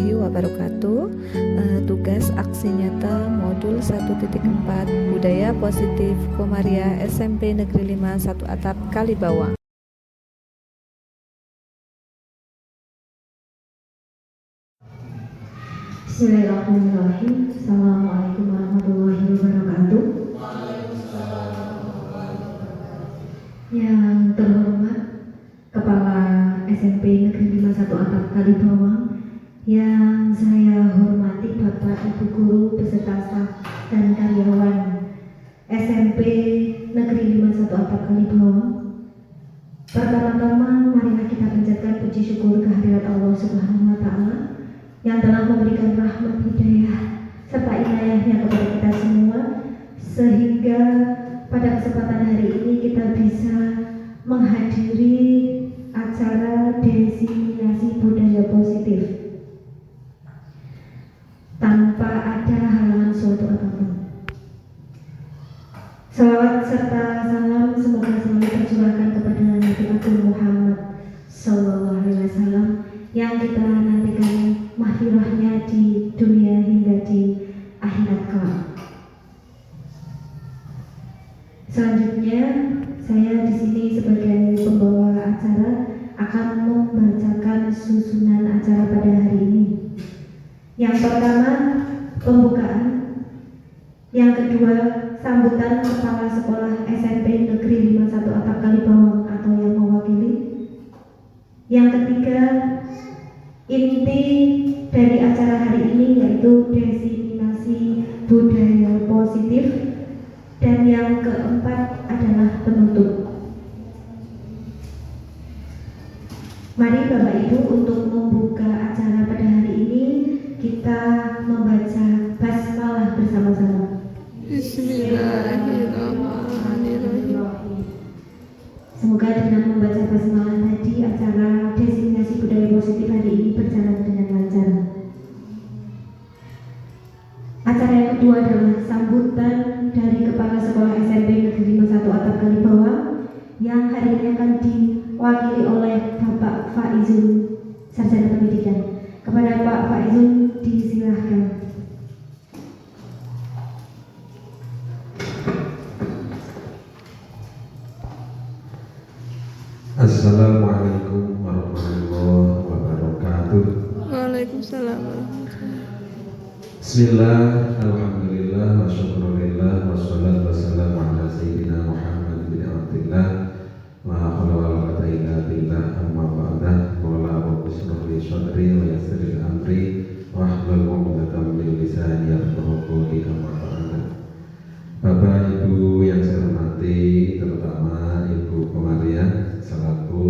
warahmatullahi wabarakatuh. Tugas aksi nyata modul 1.4 Budaya Positif Komaria SMP Negeri 5 Satu Atap Kalibawang. Bismillahirrahmanirrahim. Assalamualaikum warahmatullahi wabarakatuh. Yang terhormat Kepala SMP Negeri 5 Satu Atap Kalibawang, yang saya hormati Bapak Ibu Guru beserta staf dan karyawan SMP Negeri 5 Satu Atap Kalibawang. Pertama-tama marilah kita panjatkan puji syukur kehadirat Allah Subhanahu wa Ta'ala yang telah memberikan rahmat hidayah serta inayahnya kepada kita semua, sehingga pada kesempatan hari ini kita bisa menghadiri acara diseminasi budaya positif tanpa ada halangan suatu apapun. Salawat serta salam semoga selalu tercurahkan kepada Nabi Agung Muhammad SAW yang kita nantikan mahfirahnya di dunia hingga di akhirat kelak. Selanjutnya, saya di sini sebagai pembawa acara akan membacakan susunan acara pada hari ini. Yang pertama, pembukaan. Yang kedua, sambutan Kepala Sekolah SMP Negeri 5 Satu Atap Kalibawang atau yang mewakili. Yang ketiga, inti dari acara hari ini yaitu diseminasi budaya positif. Dan yang keempat adalah penutup. Mari Bapak Ibu, untuk membuka acara pada hari ini kita membaca basmalah bersama-sama. Bismillahirrahmanirrahim. Semoga dengan membaca basmalah tadi acara diseminasi budaya positif hari ini berjalan dengan lancar. Acara yang kedua adalah sambutan dari Kepala Sekolah SMP Negeri 5 Satu Atap Kalibawang yang hari ini akan diwakili oleh Bapak Faizul, Sarjana Pendidikan. Kepada Pak Faizul disilahkan. Assalamualaikum warahmatullahi wabarakatuh. Waalaikumsalam warahmatullahi. Bismillah, alhamdulillah, wa syukurillah, wassalatu wassalamu ala sayyidina Muhammad bin Abdillah, la hawla wa la quwwata illa billah, amma ba'dah. Mawla rabbi shrah li sadri wa yassir li amri wahlul 'uqdatam min lisani yafqahu qawli, amma ba'dah. Bapak Ibu yang saya hormati, terutama Ibu Komaria selaku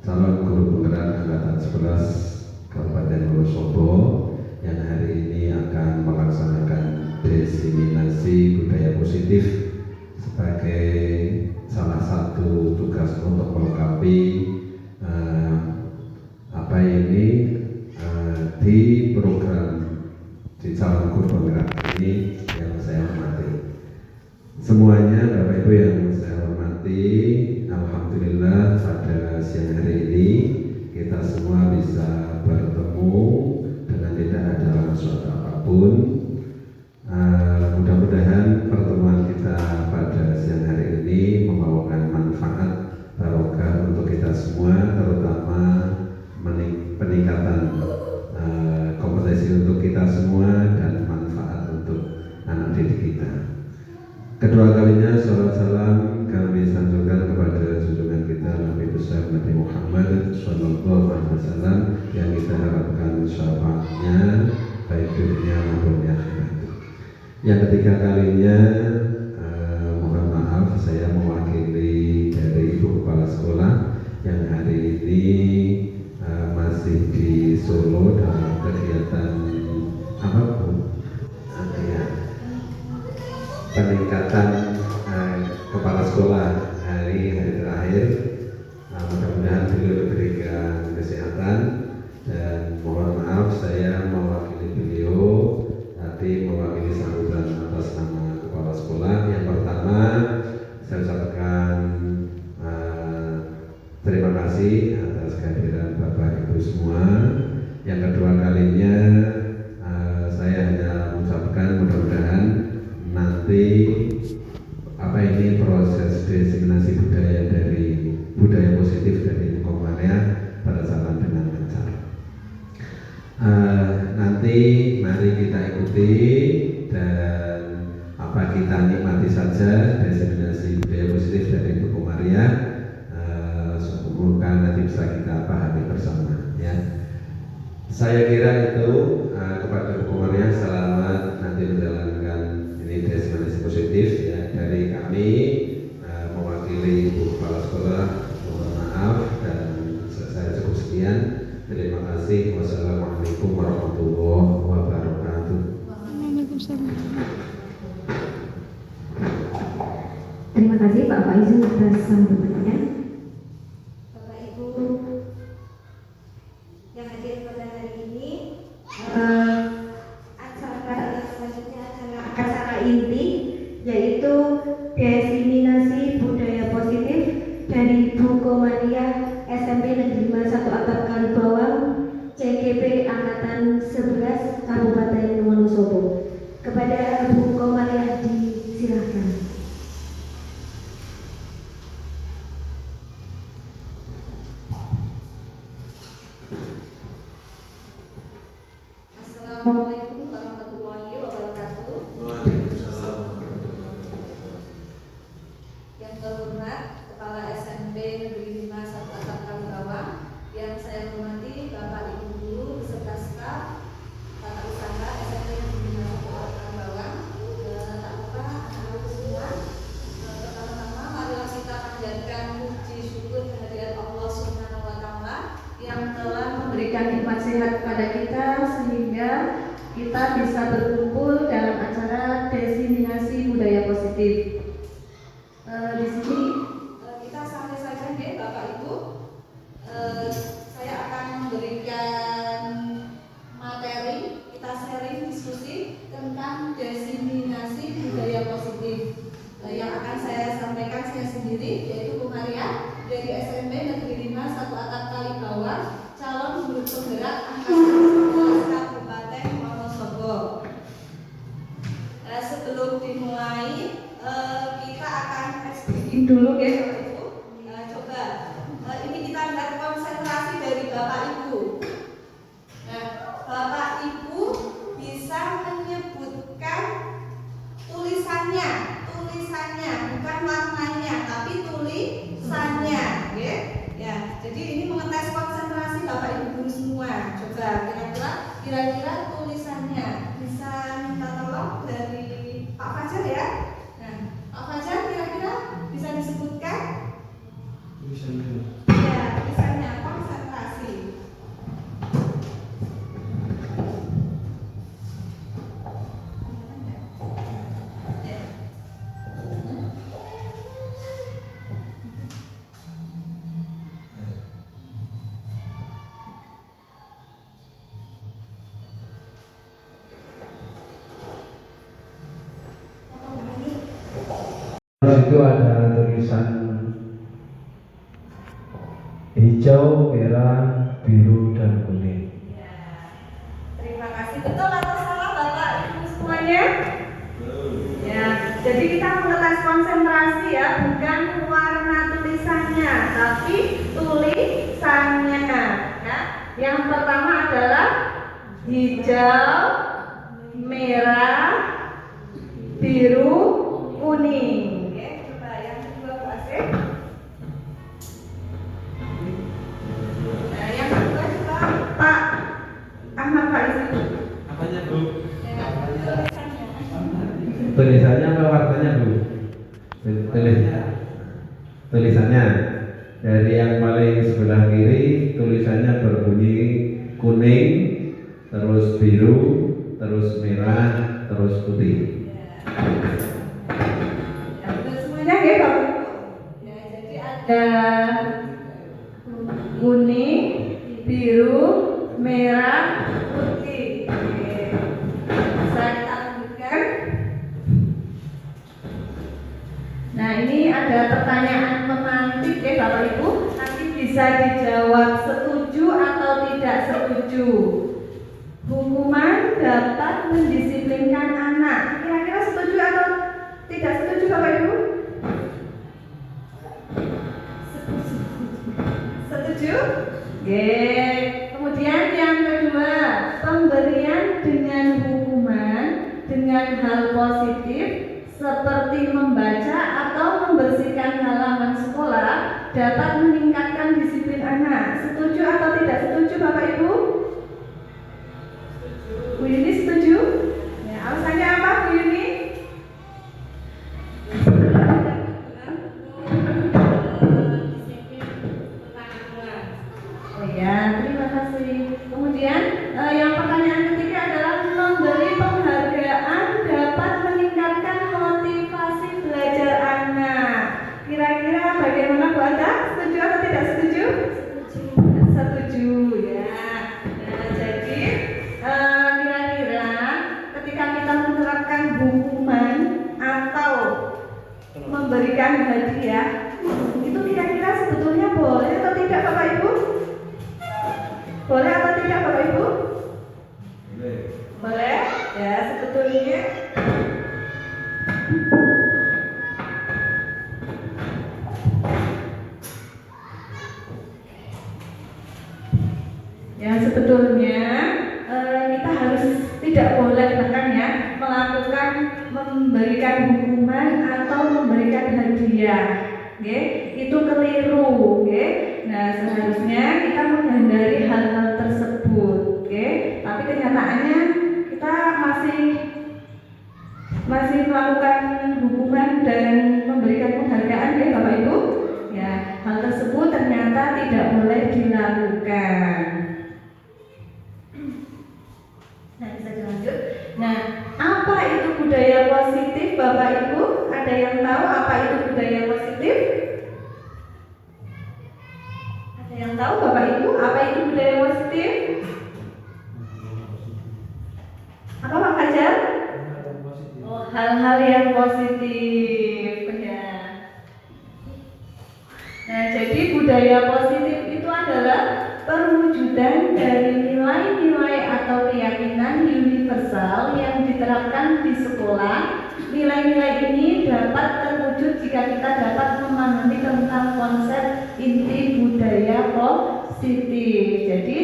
calon guru penggerak angkatan 11 Kabupaten Wonosobo yang hari ini akan melaksanakan diseminasi budaya positif sebagai salah satu tugas untuk melengkapi di program di calon guru penggerak ini yang saya hormati. Semuanya Bapak Ibu yang saya hormati, alhamdulillah pada siang hari ini kita semua bisa bertemu dengan tidak ada halangan suatu apapun. Mudah-mudahan pertemuan kita pada siang hari ini membawakan manfaat barokah untuk kita semua, terutama peningkatan kompetensi untuk kita semua dan manfaat untuk anak didik kita. Kedua kalinya salawat salam kami sanjungkan kepada junjungan kita Nabi besar Nabi Muhammad Sallallahu Alaihi Wasallam yang kita harapkan syafaatnya baik dunia maupun di akhirat. Yang ketiga kalinya, mohon maaf saya mewakili dari Ibu Kepala Sekolah yang hari ini masih di Solo dalam kegiatan apa Bu? Peningkatan kepala sekolah hari terakhir. Mudah-mudahan beliau diberikan kesehatan dan mohon maaf saya mewakili beliau tadi mewakili sambutan atas nama kepala sekolah. Yang pertama saya ucapkan terima kasih atas kehadiran Bapak Ibu semua Yang kedua kalinya saya hanya mengucapkan mudah-mudahan nanti proses diseminasi budaya positif dari Komarea berjalan dengan lancar. Nanti mari kita ikuti dan kita nikmati saja diseminasi budaya positif dari Ibu Komaria. Semoga nanti bisa kita pahami bersama, ya. Saya kira itu kepada Ibu Komaria, selamat nanti menjalankan ini diseminasi positif, ya. Dari kami mewakili Ibu Kepala Sekolah, mohon maaf dan saya cukup sekian. Terima kasih. Wassalamualaikum warahmatullahi wabarakatuh. Terima kasih Pak Faizul atas sambutannya. Bapak Ibu yang hadir pada hari ini, acara selanjutnya adalah acara inti, yaitu diseminasi budaya positif dari Bu Komaria SMP Negeri 5 1 Atap Kalibawang, CGP Angkatan 11 Kabupaten Wonosobo. Kepada Bu Komaria disilahkan. Assalamualaikum warahmatullahi wabarakatuh. Yang terhormat Kepala SMP Negeri 5 1 Atap Kalibawang, yang saya hormati Bapak Ibu Guru beserta staf tata usaha SMP Negeri 5 1 Atap Kalibawang, tak lupa anak-anak semua. Pertama-tama marilah kita panjatkan puji syukur kehadirat Allah Subhanahu wa Ta'ala yang telah memberikan nikmat sehat kepada kita sehingga kita bisa berkumpul dalam acara diseminasi budaya positif. Di sini kita sampai saja nih Bapak Ibu. Saya akan memberikan materi, kita sharing diskusi tentang diseminasi budaya positif. Yang akan saya sampaikan saya sendiri, yaitu Bu Maria dari SMP Negeri 5 1 Atap Kalibawang, calon guru penggerak angkatan 11 Kabupaten Wonosobo. Sebelum dimulai, kita akan eksplisit dulu ya Bapak Ibu. Coba ini kita lihat konsentrasi dari Bapak Ibu. Nah, Bapak Ibu bisa menyebutkan tulisannya, bukan warnanya, tapi tulisannya, ya. Ya, jadi ini mengetes konsentrasi Bapak Ibu guru semua. Coba kira-kira tulisannya bisa minta tolong dari Pak Fajar ya. Nah, Pak Fajar kira-kira bisa disebutkan? Tulisannya. Ya, tulisannya konsentrasi. Itu ada tulisan hijau, merah, biru, dan kuning. Ya, terima kasih. Betul atau salah Bapak Ibu semuanya? Ya, jadi kita mengetes konsentrasi ya, bukan warna tulisannya, tapi tulisannya. Ya, yang pertama adalah hijau, merah, biru, kuning. Coba yang kedua Bu Asep. Nah, yang kedua coba Pak Ahmad Faizi. Apanya Bu? Tulisannya. Tulisannya apa warnanya Bu? Tulisannya dari yang paling sebelah kiri, tulisannya berbunyi kuning, terus biru, terus merah, terus putih. Semuanya ya Bapak Ibu. Ya, jadi ada kuning, biru, merah, putih. Oke. Bisa kita lanjutkan. Nah, ini ada pertanyaan pemantik ya Bapak Ibu. Nanti bisa dijawab setuju atau atau tidak setuju? Hukuman dapat mendisiplinkan anak. Kira-kira setuju atau tidak setuju Bapak Ibu? Setuju? Kemudian yang kedua, pemberian dengan hukuman dengan hal positif seperti membaca atau membersihkan halaman sekolah dapat meningkatkan disiplin anak. Setuju atau tidak setuju Bapak Ibu? Bu Yuni setuju? Ya, alasannya apa Bu Yuni? Oh ya, terima kasih. Kemudian yang pertanyaan ketiga adalah memberi penghargaan dapat meningkatkan motivasi belajar anak. Kira-kira bagaimana Bu Ada? Setuju atau tidak setuju? Setuju ya. Nah, jadi kira-kira ketika kita menerapkan hukuman atau memberikan hadiah, itu kira-kira sebetulnya boleh atau tidak Bapak Ibu? Boleh atau tidak Bapak Ibu? Boleh ya, sebetulnya kita harus tidak boleh bahkan ya melakukan memberikan hukuman atau memberikan hadiah. Itu keliru. Nah, seharusnya kita menghindari hal-hal tersebut. Tapi kenyataannya kita masih melakukan hukuman dan memberikan penghargaan ya Bapak Ibu. Ya, hal tersebut ternyata tidak boleh dilakukan. Nah, bisa dilanjut. Nah, apa itu budaya positif Bapak Ibu? Ada yang tahu apa itu budaya positif? Ada yang tahu Bapak Ibu apa itu budaya positif? Apa Pak Fajar? Oh, hal-hal yang positif ya. Nah, jadi budaya positif itu adalah perwujudan dari nilai-nilai atau keyakinan universal yang diterapkan di sekolah. Nilai-nilai ini dapat terwujud jika kita dapat memahami tentang konsep inti budaya positif. Jadi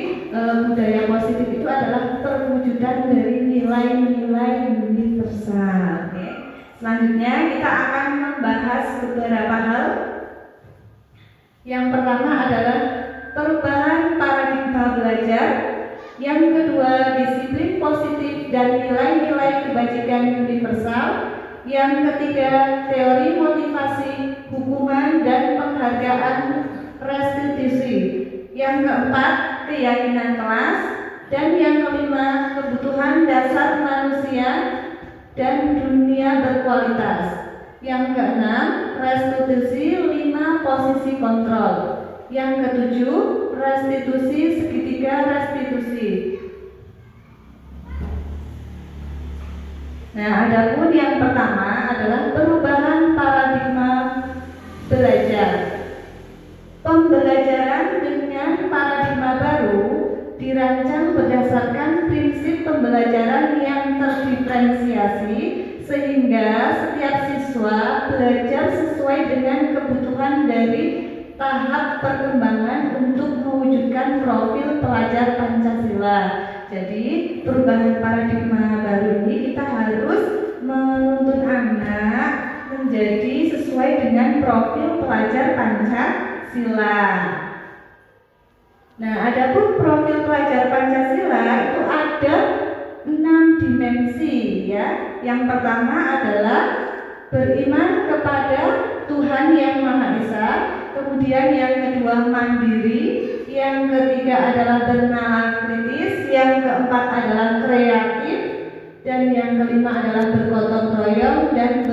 budaya positif itu adalah perwujudan dari nilai-nilai universal. Selanjutnya kita akan membahas beberapa hal. Yang pertama adalah perubahan paradigma belajar. Yang kedua, disiplin positif dan nilai-nilai kebajikan universal. Yang ketiga, teori motivasi, hukuman dan penghargaan restitusi. Yang keempat, keyakinan kelas. Dan yang kelima, kebutuhan dasar manusia dan dunia berkualitas. Yang keenam, restitusi 5 posisi kontrol. Yang ketujuh, restitusi segitiga restitusi. Nah, adapun yang pertama adalah perubahan paradigma belajar. Pembelajaran dengan paradigma baru dirancang berdasarkan prinsip pembelajaran yang terdiferensiasi sehingga setiap siswa belajar sesuai dengan kebutuhan dari tahap perkembangan untuk mewujudkan profil pelajar Pancasila. Jadi perubahan paradigma baru ini kita harus menuntun anak menjadi sesuai dengan profil pelajar Pancasila. Nah, adapun profil pelajar Pancasila itu ada 6 dimensi ya. Yang pertama adalah beriman kepada Tuhan Yang Maha Esa. Kemudian yang kedua mandiri, yang ketiga adalah bernalar kritis, yang keempat adalah kreatif, dan yang kelima adalah bergotong royong dan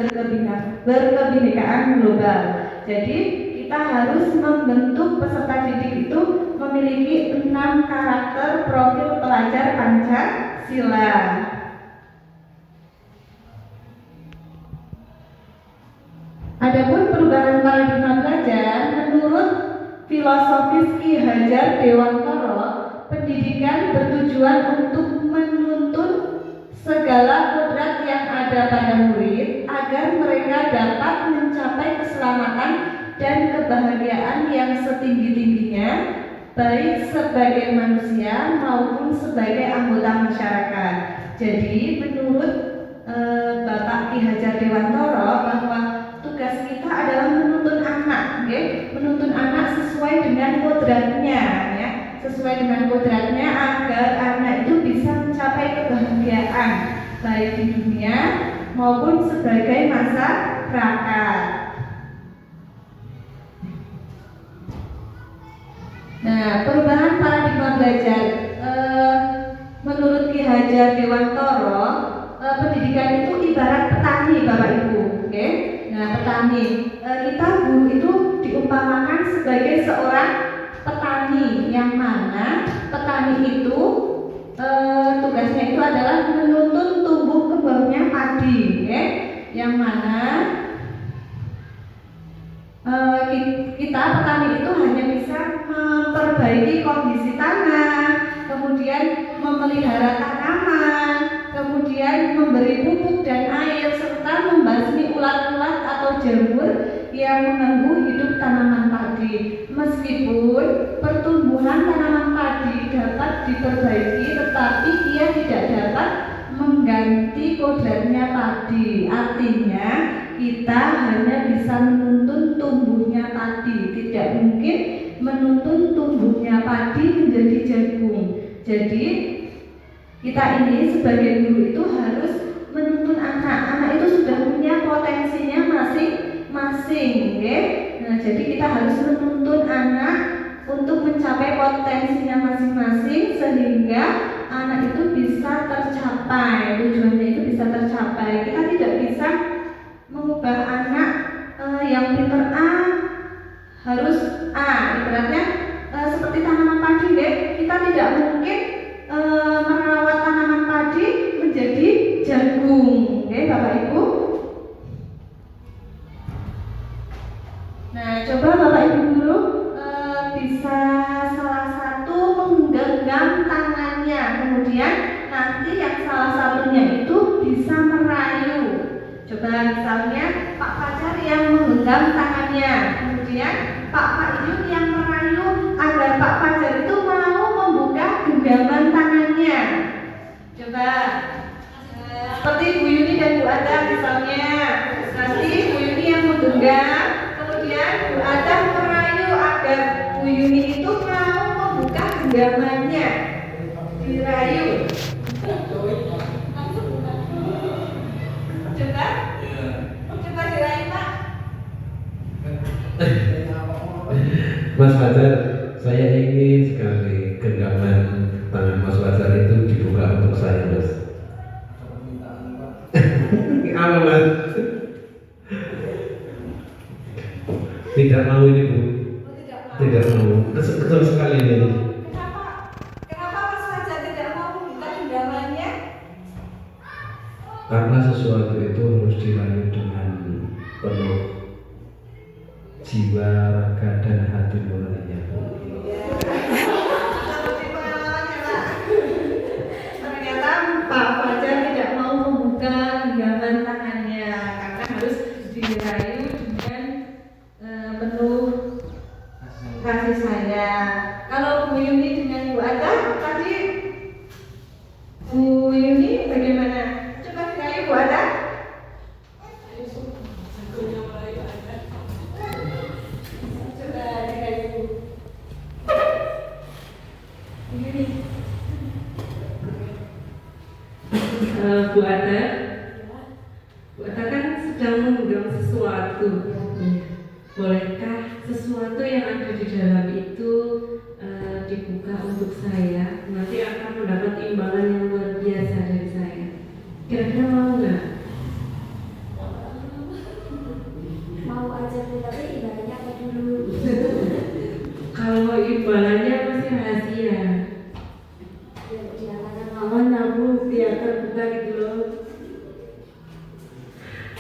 berkebinekaan global. Jadi kita harus membentuk peserta didik itu memiliki 6 karakter profil pelajar Pancasila. Adapun perubahan paradigma belajar menurut filosofis Ki Hajar Dewantara, pendidikan bertujuan untuk menuntun segala kodrat yang ada pada murid agar mereka dapat mencapai keselamatan dan kebahagiaan yang setinggi-tingginya, baik sebagai manusia maupun sebagai anggota masyarakat. Jadi menurut Bapak Ki Hajar Dewantoro bahwa tugas kita adalah menuntun anak, okay? Menuntun anak sesuai dengan kodratnya, ya, sesuai dengan kodratnya agar anak itu bisa mencapai kebahagiaan baik di dunia maupun sebagai masyarakat. Nah, perubahan paradigma belajar menurut Ki Hajar Dewantoro, pendidikan itu ibarat petani, Bapak Ibu, oke? Nah, petani, kita guru itu diumpamakan sebagai seorang petani, yang mana petani itu tugasnya itu adalah menuntun tumbuh kembangnya padi, oke? Yang mana kita petani itu hanya bisa memperbaiki kondisi tanah, kemudian memelihara tanaman, kemudian memberi pupuk dan air, serta membasmi ulat-ulat atau jamur yang mengganggu hidup tanaman padi. Meskipun pertumbuhan tanaman padi dapat diperbaiki, tetapi ia tidak dapat mengganti kodratnya padi. Artinya kita hanya bisa menuntun tumbuhnya padi, tidak mungkin menuntun tumbuhnya padi menjadi jagung. Jadi kita ini sebagai guru itu harus menuntun anak. Anak itu sudah punya potensinya masing-masing, okay? Nah, jadi kita harus menuntun anak untuk mencapai potensinya masing-masing sehingga anak itu bisa tercapai, tujuannya itu bisa tercapai. Kita tidak bisa mengubah anak yang pintar A harus A, ibaratnya seperti tanaman padi, deh. Kita tidak mungkin merawat tanaman padi menjadi jagung, oke, Bapak Ibu. Nah, coba Bapak Ibu guru bisa salah satu menggenggam tangannya, kemudian nanti yang salah satunya itu bisa merayu. Coba misalnya Pak Fajar yang menggenggam tangannya, kemudian Pak Yun yang merayu agar Pak Fajar itu mau membuka genggaman tangannya. Coba seperti Bu Yuni dan Bu Ada misalnya, nanti Bu Yuni yang menggenggam, kemudian Bu Ada merayu agar Bu Yuni itu mau membuka genggamannya, dirayu. Coba dirayu, Pak. Mas Fajar, saya ingin sekali genggaman tangan Mas Fajar itu dibuka untuk saya, Mas. Apa, Mas? Tidak mau ini, Bu. Tidak mau. Kesel sekali ini. Kenapa Mas Fajar tidak mau membuka genggamannya? Karena sesuatu itu harus dirayu dengan penuh jiwa, raga, dan hati nuraninya, Bu. Ternyata Pak Fajar tidak mau membuka genggaman tangannya karena harus dirayu dengan penuh kasih sayang. Kalau Bu Yuni dengan Bu Ada tadi, Bu Yuni bagaimana? Coba dirayu Bu Ada. Coba dirayu Bu Yuni. Bu Ada kan sedang menggenggam sesuatu. Bolehkah sesuatu yang ada di dalam itu dibuka untuk saya? Nanti akan mendapat imbalan yang luar biasa dari saya. Kira-kira mau nggak? Mau aja Bu, tapi ibaratnya apa dulu? Kalau imbalannya masih rahasia. Mohon aku biar terbuka gitu loh.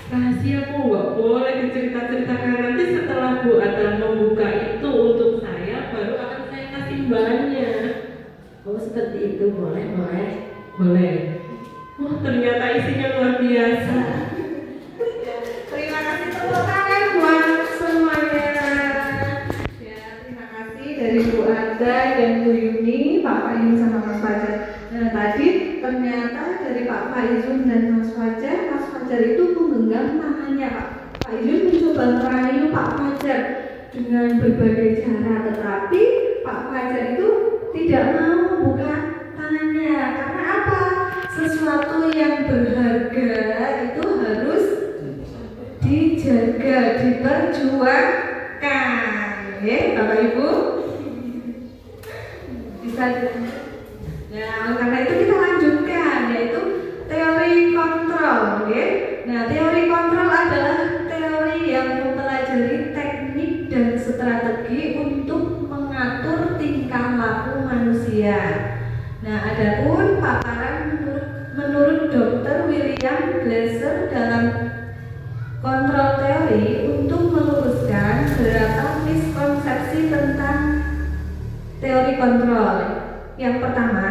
Rahasia kok nggak boleh dicerita-ceritakan. Nanti setelah Bu Ada membuka itu untuk saya, baru akan saya kasih imbalannya. seperti itu boleh. Wah, ternyata isinya luar biasa. Terima kasih tepuk tangan buat semuanya. Ya, terima kasih dari Bu Ada dan Bu Yuni, Pak Fayun sama Mas Fajar. Nah, tadi ternyata dari Pak Fayun dan Mas Fajar itu menggenggam tangannya Pak Fayun mencoba merayu Pak Fajar dengan berbagai cara, tetapi Pak Fajar itu tidak mau membuka tangannya. Karena apa? Sesuatu yang berharga itu harus dijaga, diperjuangkan. Ya, Bapak Ibu. Bisa. Nah, karena itu kita lanjutkan, yaitu teori kontrol. Ya. Nah, teori kontrol adalah teori yang mempelajari teknik dan strategi untuk mengatur tingkah laku manusia. Nah, adapun paparan menurut Dr. William Glasser dalam kontrol teori untuk meluruskan beberapa miskonsepsi tentang teori kontrol. Yang pertama,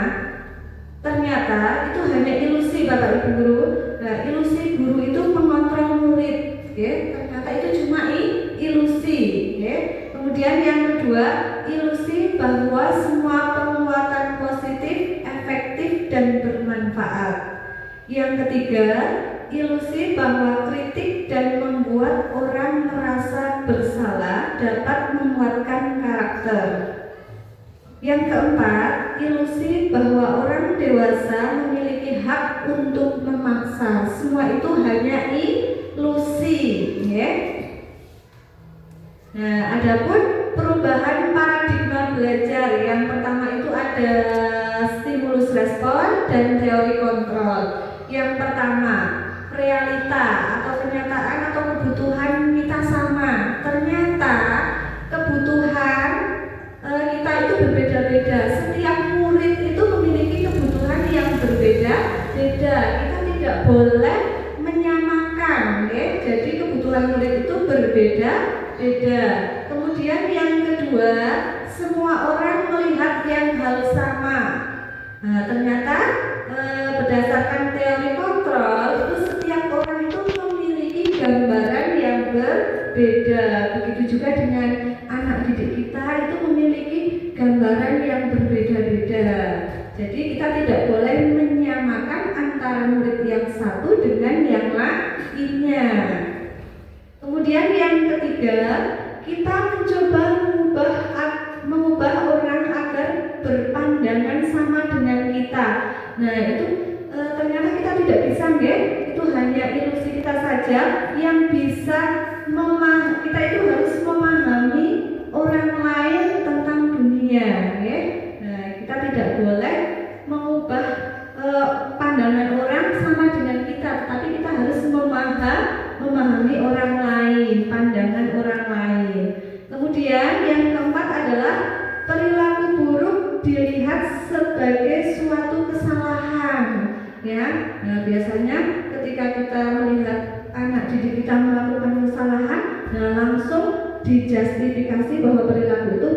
ternyata itu hanya ilusi Bapak Ibu guru. Nah, ilusi guru itu mengontrol murid, ya. Ternyata itu cuma ilusi, ya. Kemudian yang kedua, ilusi bahwa semua penguatan positif, efektif dan bermanfaat. Yang ketiga, ilusi bahwa kritik dan membuat orang merasa bersalah dapat menguatkan karakter. Yang keempat, ilusi bahwa orang dewasa memiliki hak untuk memaksa. Semua itu hanya ilusi, ya. Nah, adapun perubahan paradigma belajar, yang pertama itu ada stimulus respon dan teori kontrol. Yang pertama, realita atau kenyataan atau kebutuhan kita sama. Ternyata kebutuhan kita itu berbeda-beda. Setiap murid itu memiliki kebutuhan yang berbeda-beda. Kita tidak boleh menyamakan, ya. Jadi kebutuhan murid itu berbeda-beda. Kemudian yang kedua, semua orang melihat yang hal sama. Nah, ternyata berdasarkan teori kontrol itu setiap orang itu memiliki gambaran yang berbeda. Begitu juga dengan anak didik kita itu memiliki gambaran yang berbeda-beda. Jadi kita tidak boleh menyamakan antara murid yang satu dengan yang lainnya. Kemudian yang ketiga, kita mencoba mengubah orang agar berpandangan sama dengan kita. Nah, itu ternyata kita tidak bisa, nggih. Itu hanya ilusi kita saja yang bisa kita itu harus memahami orang lain tentang dunia, nggih. Nah, kita tidak boleh mengubah pandangan orang sama dengan kita, tapi kita harus memahami orang lain, pandangan orang lain. Kemudian yang keempat adalah perilaku buruk dilihat sebagai suatu kesalahan, ya. Nah, biasanya ketika kita melihat anak didik kita melakukan kesalahan, nah langsung dijustifikasi bahwa perilaku itu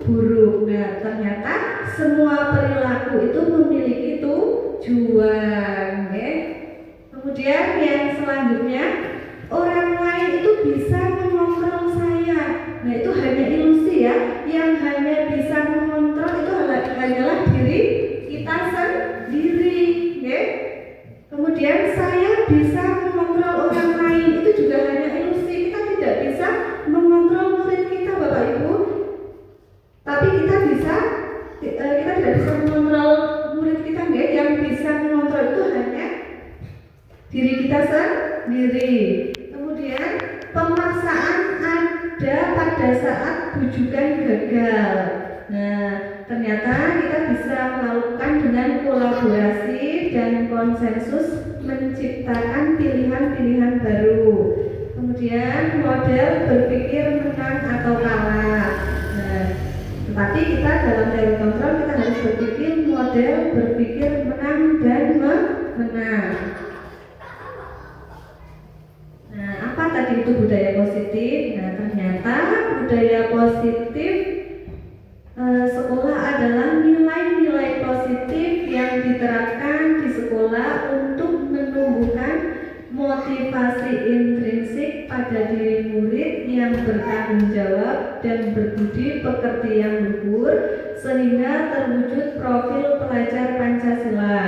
buruk. Nah, ternyata semua perilaku itu memiliki tujuan, ya. Kemudian yang selanjutnya, orang lain itu bisa mengontrol saya. Nah, itu hanya ilusi, ya. Yang hanya bisa mengontrol itu hanyalah diri kita sendiri, ya. Kemudian saya bisa mengontrol orang lain, itu juga hanya ilusi. Kita tidak bisa mengontrol murid kita, Bapak Ibu. Tapi kita tidak bisa mengontrol murid kita, ya. Yang bisa mengontrol itu hanya diri kita sendiri. Kemudian pemaksaan ada pada saat bujukan gagal. Nah, ternyata kita bisa melakukan dengan kolaborasi dan konsensus menciptakan pilihan-pilihan baru. Kemudian model berpikir menang atau kalah. Nah, tetapi kita dalam teori kontrol kita harus berpikir model berpikir menang dan menang. Nah, apa tadi itu budaya positif? Nah, ternyata budaya positif sekolah adalah nilai-nilai positif motivasi intrinsik pada diri murid yang bertanggung jawab dan berbudi pekerti yang luhur sehingga terwujud profil pelajar Pancasila.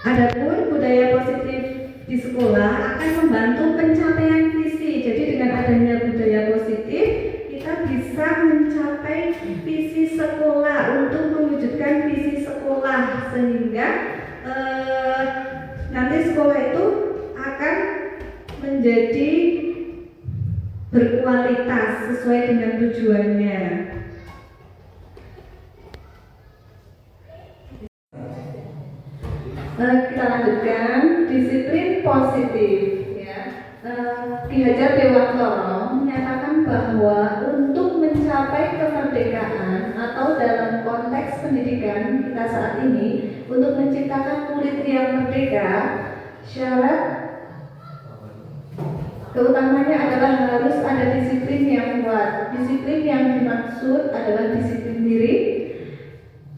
Adapun budaya positif di sekolah akan membantu pencapaian visi. Jadi dengan adanya budaya positif kita bisa mencapai visi sekolah untuk mewujudkan visi sekolah sehingga nanti sekolah itu akan menjadi berkualitas sesuai dengan tujuannya. Kita lanjutkan disiplin positif ya. Ki Hajar Dewantara menyatakan bahwa untuk mencapai kemerdekaan atau dalam konteks pendidikan kita saat ini untuk menciptakan murid yang merdeka, syarat keutamanya adalah harus ada disiplin yang kuat. Disiplin yang dimaksud adalah disiplin diri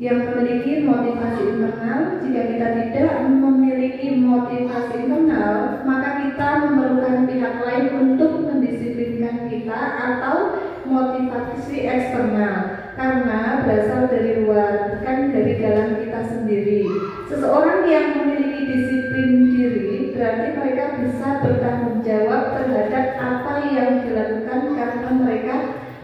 yang memiliki motivasi internal. Jika kita tidak memiliki motivasi internal, maka kita memerlukan pihak lain untuk mendisiplinkan kita atau motivasi eksternal karena berasal dari luar, bukan dari dalam kita sendiri. Seseorang yang memiliki disiplin diri berarti mereka bisa bertanggung jawab terhadap apa yang dilakukan karena mereka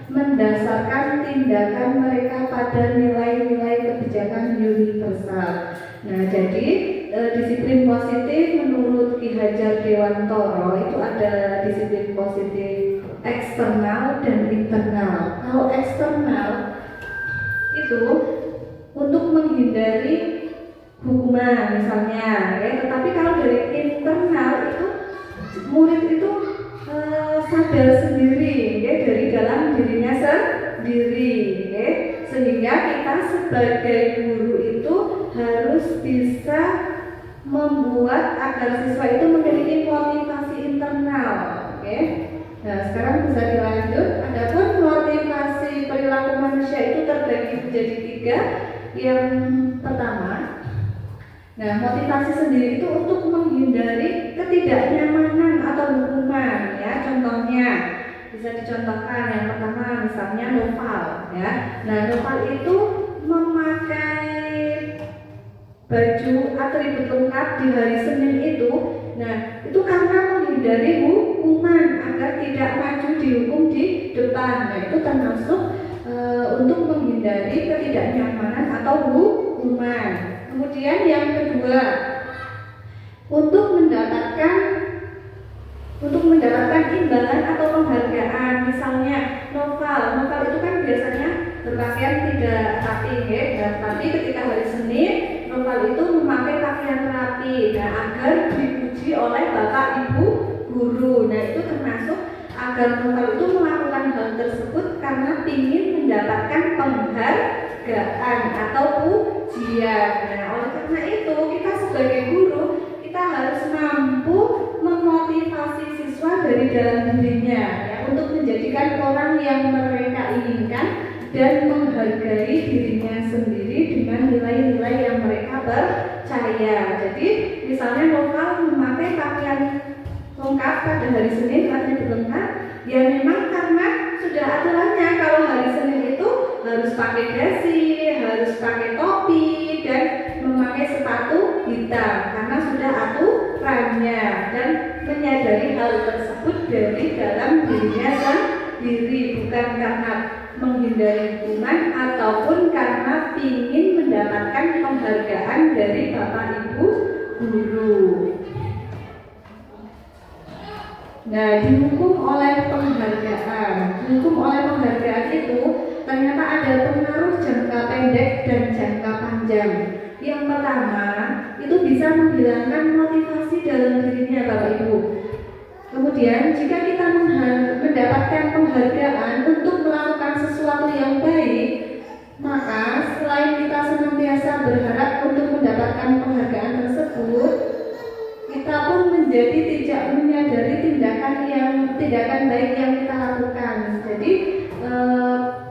mendasarkan tindakan mereka pada nilai-nilai kebijakan universal. Nah, jadi disiplin positif menurut Ki Hajar Dewantara itu ada disiplin positif eksternal dan internal. Kalau eksternal itu untuk menghindari hukuman misalnya, ya. Tetapi kalau dari internal itu murid itu sadar sendiri, ya, dari dalam dirinya sendiri, ya. Sehingga kita sebagai guru itu harus bisa membuat agar siswa itu memiliki motivasi internal, oke. Nah, sekarang bisa dilanjut. Adapun motivasi perilaku manusia itu terbagi menjadi 3. Yang pertama, nah, motivasi sendiri itu untuk menghindari ketidaknyamanan atau hukuman, ya. Contohnya bisa dicontohkan. Yang pertama misalnya noval, ya. Nah, noval itu memakai baju atribut lengkap di hari Senin itu. Nah, itu karena menghindari hukuman agar tidak maju dihukum di depan. Nah, itu termasuk untuk menghindari ketidaknyamanan atau hukuman. Kemudian yang kedua, untuk mendapatkan imbalan atau penghargaan. Misalnya novel itu kan biasanya berpakaian tidak rapi, ya. Nah, tapi ketika hari Senin novel itu memakai pakaian rapi, nah, agar dipuji oleh bapak ibu guru. Nah, itu termasuk agar novel itu melakukan hal tersebut karena ingin mendapatkan penghargaan atau pujian. Nah, oleh karena itu kita sebagai guru kita harus mampu memotivasi siswa dari dalam dirinya, ya, untuk menjadikan orang yang mereka inginkan dan menghargai dirinya sendiri dengan nilai-nilai yang mereka percaya. Jadi misalnya novel memakai pakaian lengkap pada hari Senin, atribut lengkap, ya memang karena sudah aturannya kalau hari Senin itu harus pakai dasi, harus pakai topi, dan memakai sepatu hitam karena sudah aturannya, dan menyadari hal tersebut dari dalam dirinya sendiri, bukan karena menghindari hukuman ataupun karena ingin mendapatkan penghargaan dari bapak ibu guru. Nah, dihukum oleh penghargaan. Dihukum oleh penghargaan itu ternyata ada pengaruh jangka pendek dan jangka panjang. Yang pertama, itu bisa menghilangkan motivasi dalam dirinya Bapak Ibu. Kemudian, jika kita mendapatkan penghargaan untuk melakukan sesuatu yang baik, maka selain kita senantiasa berharap untuk mendapatkan penghargaan tersebut, kita pun menjadi tidak menyadari tindakan baik yang kita lakukan. Jadi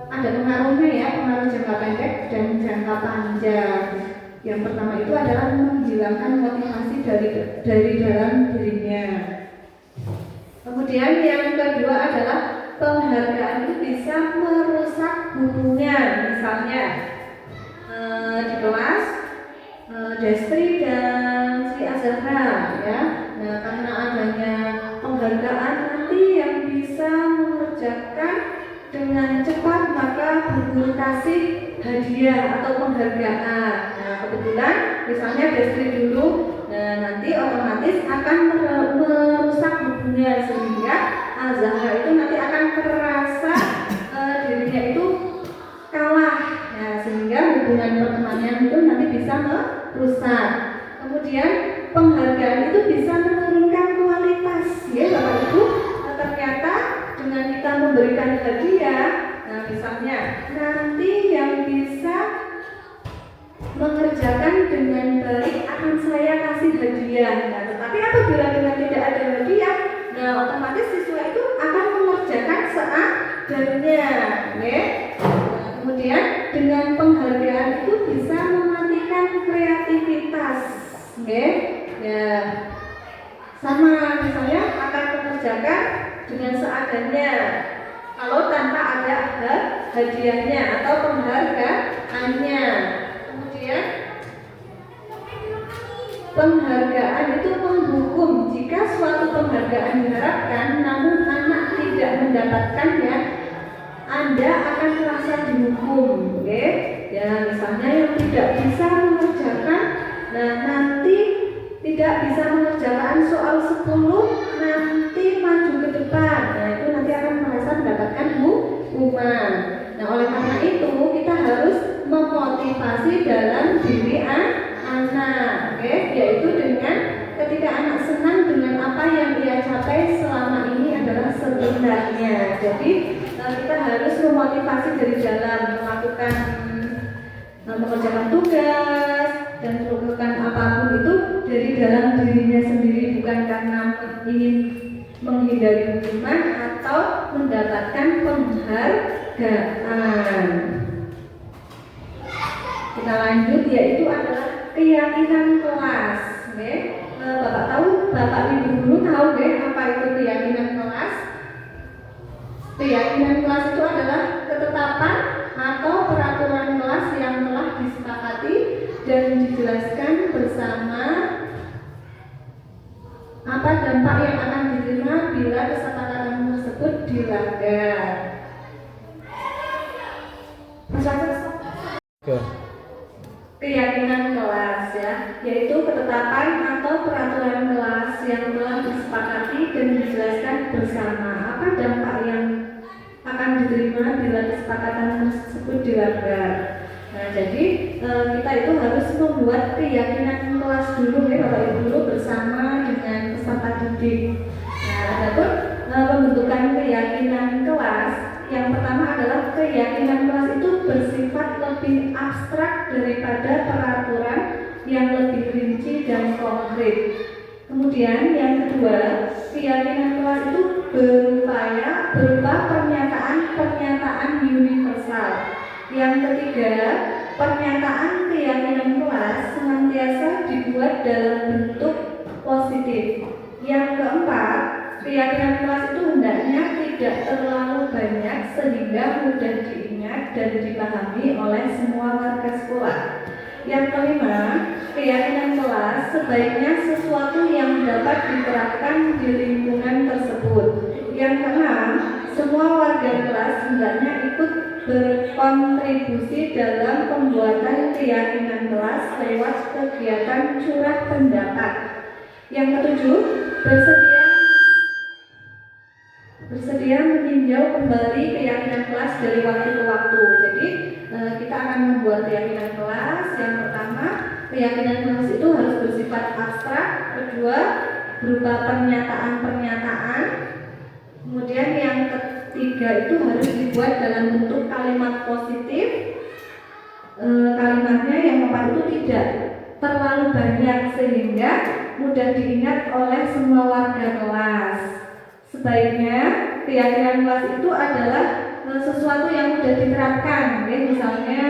ada pengaruhnya, ya, pengaruh jangka pendek dan jangka panjang. Yang pertama itu adalah menghilangkan motivasi dari dalam dirinya. Kemudian yang kedua adalah penghargaan itu bisa merusak hubungan. Misalnya di kelas Destri dan Sri Azhara ya. Nah, karena adanya penghargaan nanti yang bisa mengerjakan dengan cepat maka berguru kasih hadiah atau penghargaan. Nah, kebetulan misalnya Destri dulu, nah nanti otomatis akan merusak hubungan sehingga Azhara itu nanti akan merasa dirinya itu kalah. Nah, sehingga hubungan pertemanan itu nanti bisa merusak. Kemudian penghargaan itu bisa menurunkan kualitas ya Bapak Ibu. Ternyata dengan kita memberikan hadiah, nah misalnya nanti yang bisa mengerjakan dengan baik akan saya kasih hadiah. Nah, tetapi apabila dengan tidak ada hadiah, nah otomatis siswa itu akan mengerjakan seadanya, ya. Nah, kemudian dengan penghargaan itu bisa mematikan kreativitas, ya. Ya, sama misalnya akan mengerjakan dengan seadanya. Kalau tanpa ada hadiahnya atau penghargaannya. Kemudian penghargaan itu menghukum. Jika suatu penghargaan diharapkan namun anak tidak mendapatkannya, Anda akan merasa dihukum, oke? Ya, misalnya yang tidak bisa mengerjakan, nah nanti tidak bisa mengerjakan soal 10, nanti maju ke depan. Nah, itu nanti akan merasa mendapatkan hukuman. Nah, oleh karena itu kita harus memotivasi dalam diri anak, oke? Yaitu dengan ketika anak senang dengan apa yang ia capai selama ini adalah sebenarnya. Jadi kita harus memotivasi dari dalam melakukan mengerjakan tugas dan melakukan apapun itu dari dalam dirinya sendiri, bukan karena ingin menghindari hukuman atau mendapatkan penghargaan. Kita lanjut, yaitu adalah keyakinan kelas. Bapak tahu, Bapak Ibu guru tahu apa itu keyakinan kelas? Keyakinan kelas itu adalah ketetapan atau peraturan kelas yang telah disepakati dan dijelaskan bersama apa dampak yang akan diterima bila kesepakatan tersebut dilanggar. Keyakinan kelas ya, yaitu ketetapan atau peraturan kelas yang telah disepakati dan dijelaskan bersama apa dampak yang akan diterima bila kesepakatan tersebut dilanggar. Nah, jadi kita itu harus membuat keyakinan kelas dulu ya Bapak Ibu dulu bersama dengan peserta didik. Nah, adapun pembentukan keyakinan kelas, yang pertama adalah keyakinan kelas itu bersifat lebih abstrak daripada peraturan yang lebih rinci dan konkret. Kemudian yang kedua, keyakinan kelas itu berupa pernyataan universal. Yang ketiga, pernyataan keyakinan kelas senantiasa dibuat dalam bentuk positif. Yang keempat, keyakinan kelas itu hendaknya tidak terlalu banyak sehingga mudah diingat dan dipahami oleh semua warga sekolah. Yang kelima, keyakinan kelas sebaiknya sesuatu yang dapat diterapkan di lingkungan tersebut. Yang keenam, semua warga kelas hendaknya ikut berkontribusi dalam pembuatan keyakinan kelas lewat kegiatan curah pendapat. Yang ketujuh, bersedia meninjau kembali keyakinan kelas dari waktu ke waktu. Jadi kita akan membuat keyakinan kelas. Yang pertama, keyakinan kelas itu harus bersifat abstrak. Kedua, berupa pernyataan-pernyataan. Kemudian yang ketiga itu harus dibuat dalam bentuk kalimat positif. Kalimatnya yang keempat itu tidak terlalu banyak sehingga mudah diingat oleh semua warga kelas. Sebaiknya keyakinan kelas itu adalah sesuatu yang mudah diterapkan, misalnya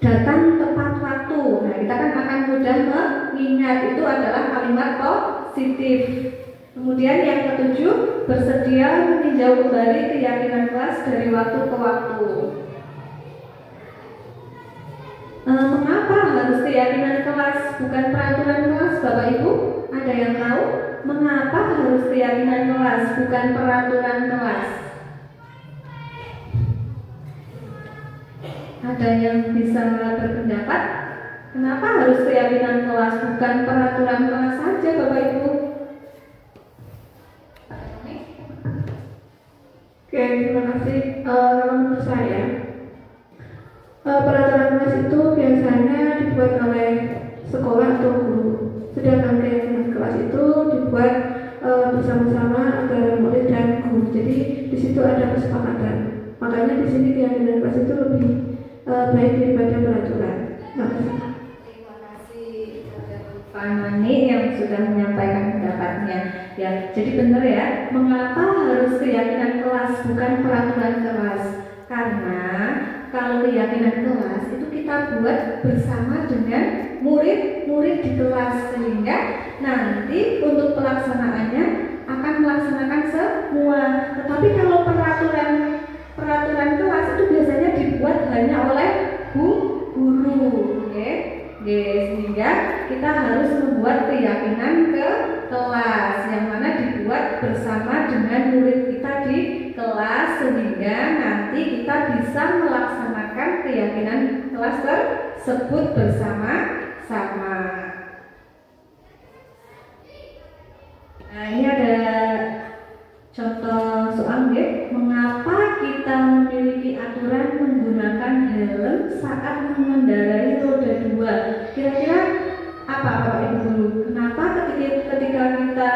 datang tepat waktu. Nah, kita kan akan mudah mengingat, itu adalah kalimat positif. Kemudian yang ketujuh, bersedia meninjau kembali keyakinan kelas dari waktu ke waktu. Mengapa harus keyakinan kelas bukan peraturan kelas, Bapak Ibu? Ada yang tahu? Mengapa harus keyakinan kelas bukan peraturan kelas? Ada yang bisa berpendapat? Kenapa harus keyakinan kelas bukan peraturan kelas saja, Bapak Ibu? Oke, terima kasih. Kalau menurut saya, peraturan kelas itu biasanya dibuat oleh sekolah atau guru, sedangkan keyakinan kelas itu dibuat bersama-sama antara murid dan guru. Jadi di situ ada kesepakatan. Makanya di sini keyakinan kelas itu lebih baik daripada peraturan. Terima kasih Pak Nani yang sudah menyampaikan pendapatnya. Ya, jadi benar ya, mengapa harus keyakinan kelas bukan peraturan kelas? Karena kalau keyakinan kelas itu kita buat bersama dengan murid-murid di kelas, sehingga nanti untuk pelaksanaannya akan melaksanakan semua. Tetapi kalau peraturan kelas itu biasanya dibuat hanya oleh guru, sehingga kita harus membuat keyakinan ke kelas yang mana dibuat bersama dengan murid kita di kelas, sehingga nanti kita bisa melaksanakan keyakinan kelas tersebut bersama-sama. Nah, ini ada contoh soal ya. Mengapa kita memiliki aturan menggunakan helm saat mengendarai roda 2? Kira-kira apa Bapak Ibu guru? Kenapa ketika kita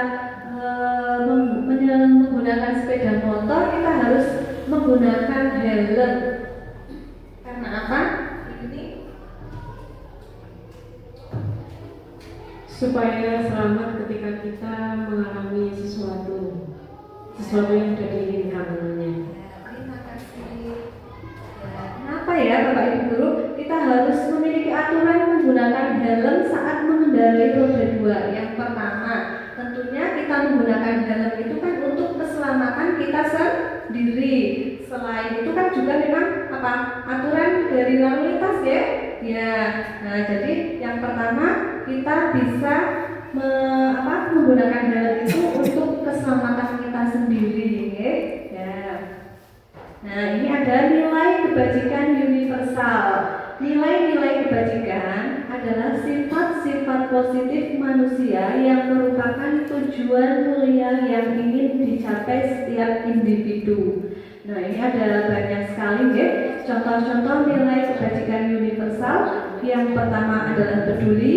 menggunakan sepeda motor kita harus menggunakan helm? Karena apa? Ini supaya selamat ketika kita mengalami sesuatu yang tidak diinginkannya. Terima kasih. Kenapa ya Bapak Ibu guru kita harus memiliki aturan menggunakan helm saat mengendarai roda 2? Yang pertama, tentunya kita menggunakan helm itu kan untuk keselamatan kita sendiri. Selain itu kan juga memang apa? Aturan dari lalu lintas ya. Ya. Nah, jadi yang pertama kita bisa menggunakan helm itu untuk keselamatan kita sendiri, ya. Nah, ini ada nilai kebajikan universal. Nilai-nilai kebajikan adalah sifat-sifat positif manusia yang merupakan tujuan mulia yang ingin dicapai setiap individu. Nah, ini ada banyak sekali ya. Contoh-contoh nilai kebajikan universal. Yang pertama adalah peduli,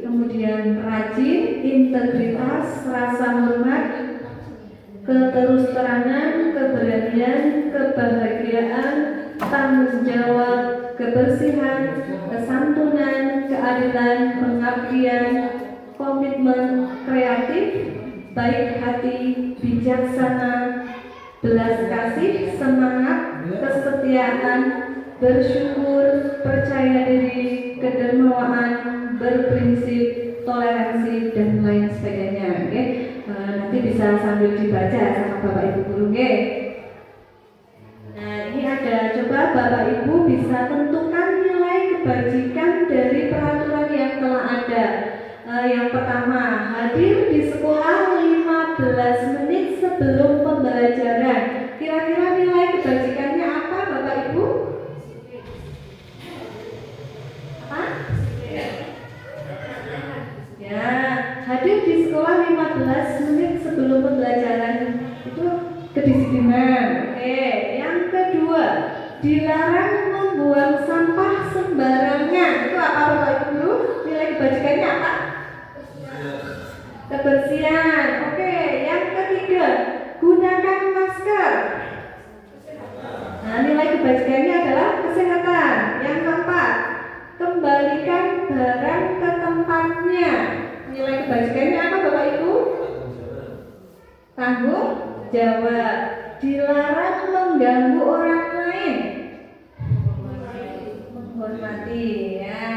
kemudian rajin, integritas, rasa hormat, keterusterangan, keberanian, kebahagiaan, tanggung jawab, kebersihan, kesantunan, keadilan, pengabdian, komitmen, kreatif, baik hati, bijaksana, belas kasih, semangat, kesetiaan, bersyukur, percaya diri, kedermawaan, berprinsip, toleransi, dan lain sebagainya. Okay? Nanti bisa sambil dibaca sama Bapak Ibu guru. Okay? Nah, ini ada, coba Bapak Ibu bisa tentukan nilai kebajikan dari peraturan yang telah ada. Yang pertama, hadir di sekolah 15 menit sebelum pembelajaran. Kira-kira nilai kebajikannya apa Bapak Ibu? Apa? Ya, hadir di sekolah 15 menit sebelum pembelajaran itu kedisiplinan. Oke, yang kedua, dilarang membuang sampah sembarangan. Itu apa Bapak Ibu guru? Nilai kebajikannya apa? Kebersihan. Oke, yang ketiga, gunakan masker. Nah, nilai kebajikannya adalah kesehatan. Yang keempat, kembalikan barang ke tempatnya. Nilai kebajikannya apa Bapak Ibu? Tanggung jawab. Dilarang mengganggu orang lain. Menghormati mati. Ya,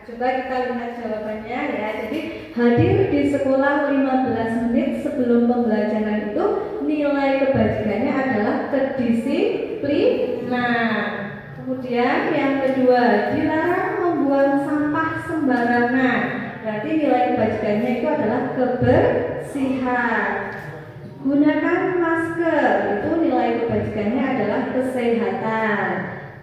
coba kita lihat jawabannya ya. Jadi hadir di sekolah 15 menit sebelum pembelajaran itu nilai kebajikannya adalah kedisiplinan. Kemudian yang kedua, dilarang membuang sampah sembarangan. Berarti nilai kebajikannya itu adalah kebersihan. Gunakan masker, itu nilai kebajikannya adalah kesehatan.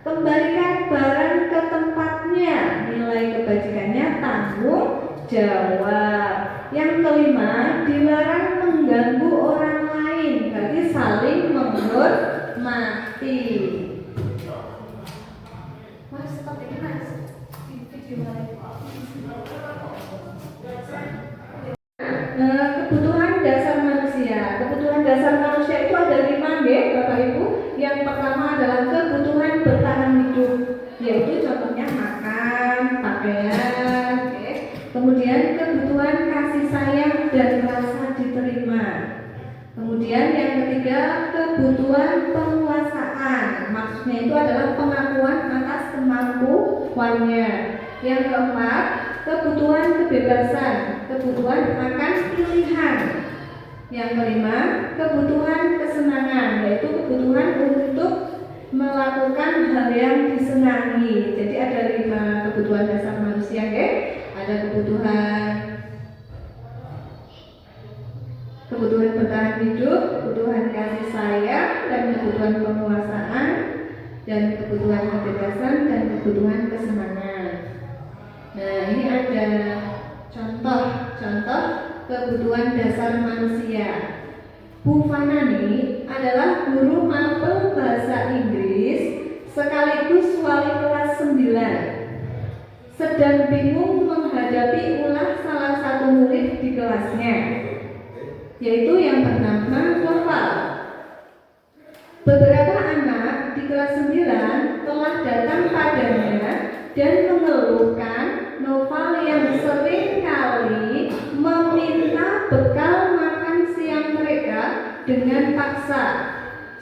Kembalikan barang ke tempatnya, nilai kebajikannya tanggung jawab. Yang kelima, dilarang mengganggu orang lain, berarti saling menghormati. Mas, stop ini mas. Video Kebutuhan dasar manusia. Kebutuhan dasar manusia itu ada 5 ya, Bapak Ibu. Yang pertama adalah kebutuhan bertahan hidup, yaitu contohnya makan, pakaian, oke. Kemudian kebutuhan kasih sayang dan rasa diterima. Kemudian yang ketiga, kebutuhan penguasaan. Maksudnya itu adalah pengakuan atas kemampuannya. Yang keempat, kebutuhan kebebasan, kebutuhan akan pilihan. Yang kelima, kebutuhan kesenangan, yaitu kebutuhan untuk melakukan hal yang disenangi. Jadi ada 5 kebutuhan dasar manusia, ya. Ada kebutuhan bertahan hidup, kebutuhan kasih sayang, dan kebutuhan penguasaan, dan kebutuhan kebebasan, dan kebutuhan kesenangan. Nah, ini ada contoh kebutuhan dasar manusia. Bu Fanani adalah guru mapel bahasa Inggris sekaligus wali kelas 9. Sedang bingung menghadapi ulah salah satu murid di kelasnya, yaitu yang bernama Noval. Beberapa anak di kelas 9 telah datang padanya dan mengeluhkan Noval yang sering kali meminta bekal makan siang mereka dengan paksa.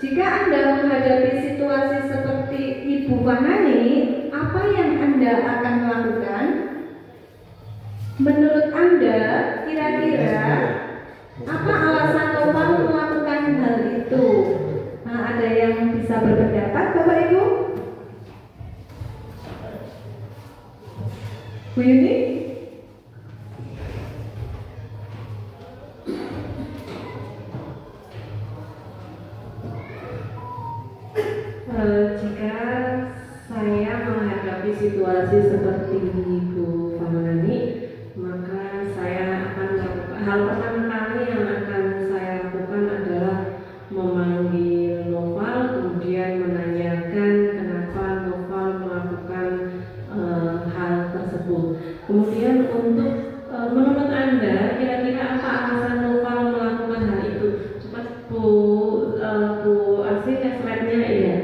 Jika Anda menghadapi situasi seperti Ibu Fanani, apa yang Anda akan lakukan? Menurut Anda, kira-kira apa alasan Noval melakukan hal itu? Nah, ada yang bisa berpendapat, Bapak Ibu? Bu Yuni? Jika saya menghadapi situasi seperti Bu Fanani, maka saya akan melakukan hal pertama kali yang akan saya lakukan adalah memanggil Noval, kemudian menanyakan kenapa Noval melakukan hal tersebut. Kemudian untuk menurut Anda, kira-kira apa alasan Noval melakukan hal itu? Cepat Bu Arsy, slide-nya ya.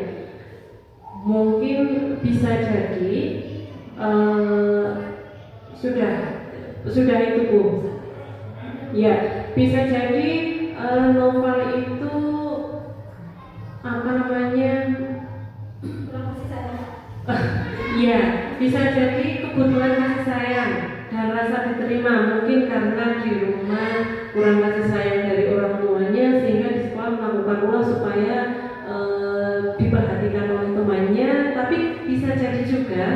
Mungkin bisa jadi sudah itu Bu. Ya, bisa jadi Noval itu apa namanya? Ya, bisa jadi kebutuhan kasih sayang dan rasa diterima. Mungkin karena di rumah kurang kasih sayang dari orang tuanya, sehingga di sekolah melakukan ulah supaya diperhatikan oleh temannya. Tapi bisa jadi juga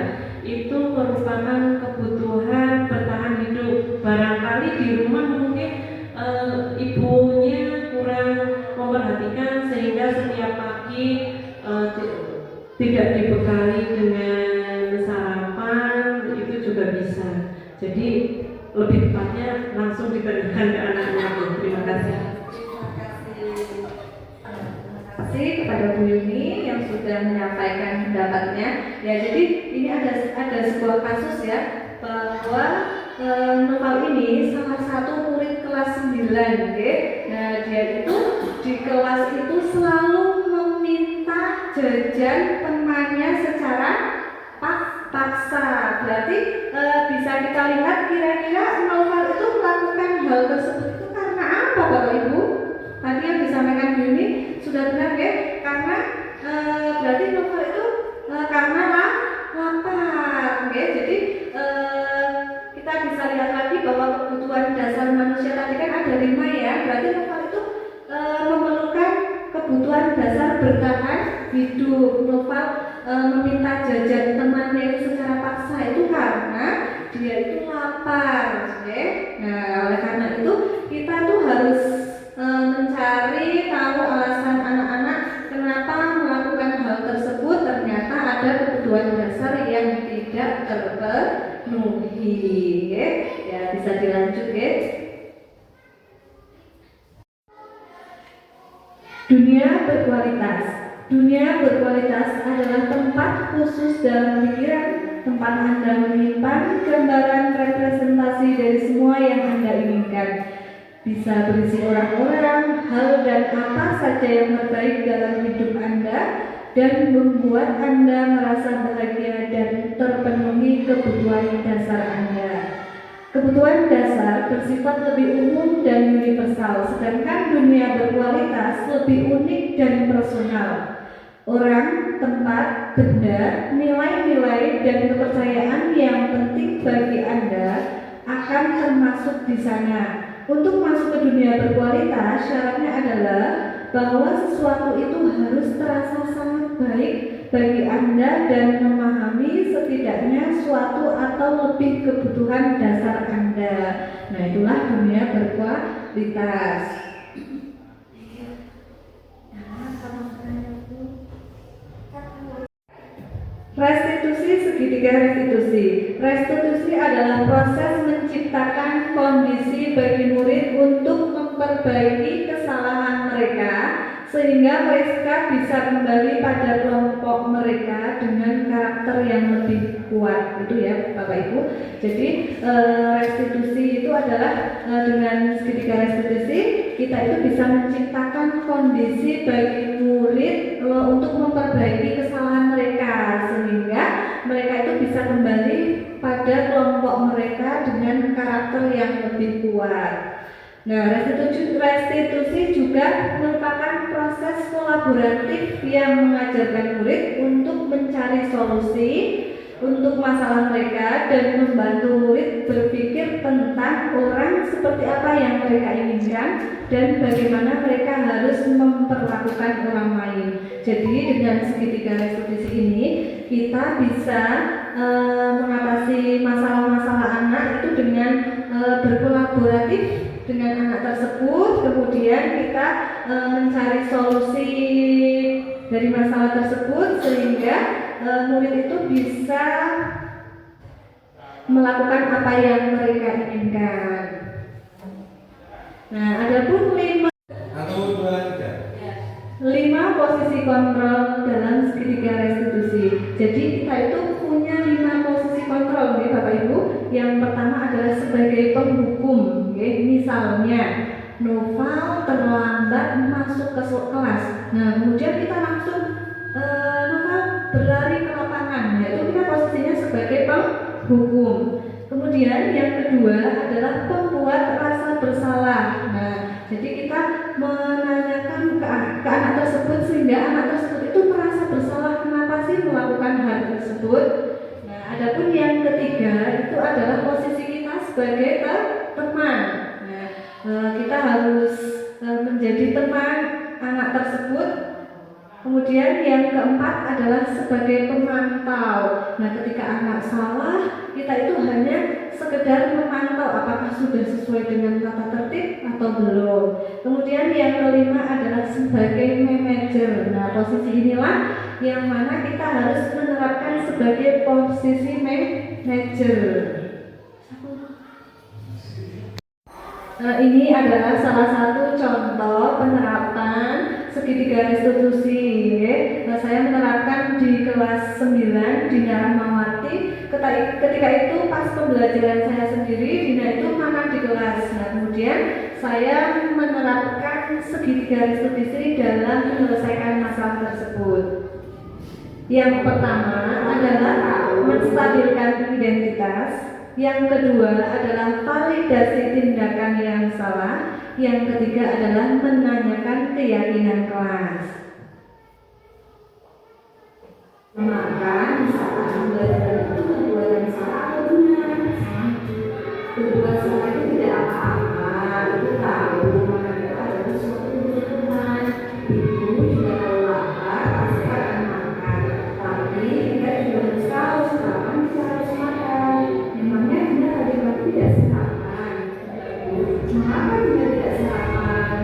itu merupakan kebutuhan bertahan hidup. Barangkali di rumah mungkin ibunya kurang memperhatikan, sehingga setiap pagi tidak dibekali dengan sarapan, itu juga bisa. Jadi lebih tepatnya langsung ditanyakan ke anaknya. Terima kasih. Terima kasih kepada Bu Yuni yang sudah menyampaikan pendapatnya. Ya, jadi ini ada sebuah kasus ya, bahwa Noval ini salah satu murid kelas 9, okay? Nah, dia itu di kelas itu selalu meminta jajan temannya secara paksa. Berarti bisa kita lihat kira-kira Noval itu melakukan hal tersebut itu karena apa, Bapak Ibu? Tadi yang disampaikan Bu Yuni sudah benar ya, karena berarti Noval itu karena lapar, oke. ya. Jadi kita bisa lihat lagi bahwa kebutuhan dasar manusia tadi kan ada 5 ya. Berarti Noval itu memerlukan kebutuhan dasar bertahan hidup. Noval meminta jajan temannya itu secara paksa itu karena dia itu lapar, oke? Nah, oleh karena itu kita tuh harus mencari tahu alasan anak-anak kenapa melakukan hal tersebut. Ternyata ada kebutuhan dasar yang tidak terpenuhi, oke? Ya, bisa dilanjut, oke? Dunia berkualitas. Dunia berkualitas adalah tempat khusus dalam pikiran, tempat Anda menyimpan gambaran representasi dari semua yang Anda inginkan. Bisa berisi orang-orang, hal dan apa saja yang terbaik dalam hidup Anda dan membuat Anda merasa bahagia dan terpenuhi kebutuhan dasar Anda. Kebutuhan dasar bersifat lebih umum dan universal, sedangkan dunia berkualitas lebih unik dan personal. Orang, tempat, benda, nilai-nilai, dan kepercayaan yang penting bagi Anda akan termasuk di sana. Untuk masuk ke dunia berkualitas, syaratnya adalah bahwa sesuatu itu harus terasa sangat baik bagi Anda dan memahami setidaknya suatu atau lebih kebutuhan dasar Anda. Nah, itulah dunia berkualitas. Restitusi segitiga restitusi. Restitusi adalah proses menciptakan kondisi bagi murid untuk memperbaiki kesalahan mereka sehingga mereka bisa kembali pada kelompok mereka dengan karakter yang lebih kuat. Itu ya Bapak Ibu. Jadi restitusi itu adalah dengan segitiga restitusi kita itu bisa menciptakan kondisi bagi murid untuk memperbaiki kesalahan mereka sehingga mereka itu bisa kembali pada kelompok mereka dengan karakter yang lebih kuat. Nah, restitusi juga merupakan proses kolaboratif yang mengajarkan murid untuk mencari solusi untuk masalah mereka dan membantu murid berpikir tentang orang seperti apa yang mereka inginkan dan bagaimana mereka harus memperlakukan orang lain. Jadi dengan segitiga restitusi ini kita bisa mengatasi masalah-masalah anak itu dengan berkolaboratif dengan anak tersebut, kemudian kita mencari solusi dari masalah tersebut sehingga murid itu bisa melakukan apa yang mereka inginkan. Nah, ada pun 5 posisi kontrol dalam segitiga restitusi. Jadi kita itu punya 5 posisi kontrol ya Bapak Ibu. Yang pertama adalah sebagai penghukum, ya. Misalnya Noval terlambat masuk ke kelas. Nah, kemudian kita langsung Noval berlari ke lapangan, yaitu kita posisinya sebagai penghukum. Kemudian yang kedua adalah pembuat rasa bersalah. Nah, jadi kita menanyakan ke anak tersebut sehingga anak tersebut itu merasa bersalah kenapa sih melakukan hal tersebut. Nah, adapun yang ketiga itu adalah posisi kita sebagai teman. Nah, kita harus menjadi teman anak tersebut. Kemudian yang keempat adalah sebagai pemantau. Nah, ketika anak salah, kita itu hanya sekedar memantau apakah sudah sesuai dengan tata tertib atau belum. Kemudian yang kelima adalah sebagai manajer. Nah, posisi inilah yang mana kita harus menerapkan sebagai posisi manajer. Ini adalah salah satu contoh penerapan segitiga restitusi. Saya menerapkan di kelas 9 di Rahmawati. Ketika itu pas pembelajaran saya sendiri, Dina itu makan di kelas. Nah, kemudian saya menerapkan segitiga restitusi dalam menyelesaikan masalah tersebut. Yang pertama adalah menstabilkan identitas. Yang kedua adalah validasi tindakan yang salah. Yang ketiga adalah menanyakan keyakinan kelas. Maka misalkan pembelajaran itu berbuat yang salah atau benar? Berbuat salah itu tidak apa-apa, itu tahu maka itu ada sesuatu kebutuhan. Ibu juga kalau lapar pasti akan makan, tapi kita juga harus tahu kapan kita harus makan. Memangnya Dinda tadi pagi tidak sarapan? Mengapa Dinda tidak sarapan?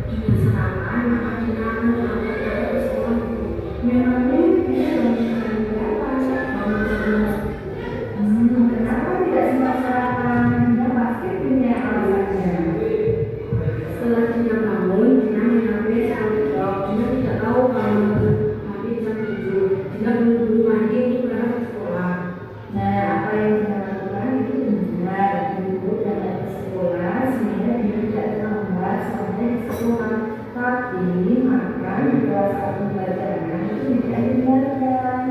Dinda sarapan, makan di kamar, makan di sekolah. Memangnya Dinda bangun berapa? Kenapa tidak sempat sarapan? Dinda pasti punya alasannya. Setelah Dinda bangun, Dinda main HP sama TikTok. Dinda tidak tahu kalau nanti jam 7. Dinda buru-buru mandi untuk berangkat ke sekolah. Nah, apa yang Dinda lakukan itu benar. Buru-buru berangkat ke sekolah sehingga Dinda tidak terlambat sampai di sekolah. Tapi makan di kelas satu pembelajaran itu tidak dihindarkan.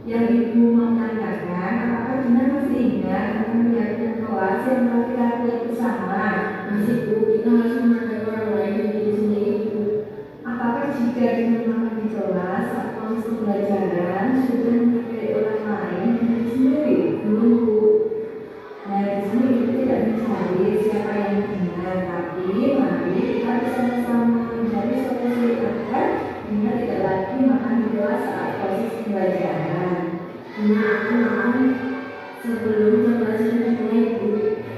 Yang ibu mau tanyakan, apakah Dinda masih ingat tentang kegiatan kelas yang laki-laki itu sama? Masih Bu, kita harus menghargai orang lain dan diri sendiri Bu. Apakah jika Dinda makan di kelas atau kelas pembelajaran sudah menghargai orang lain dan diri sendiri? Belum Bu. Nah, di sini kita tidak mencari siapa yang benar, tapi mari kita bersama-sama mencari solusi agar Dinda tidak lagi makan di kelas saat proses pembelajaran. Dinda akan makan sebelum pembelajaran dimulai Bu.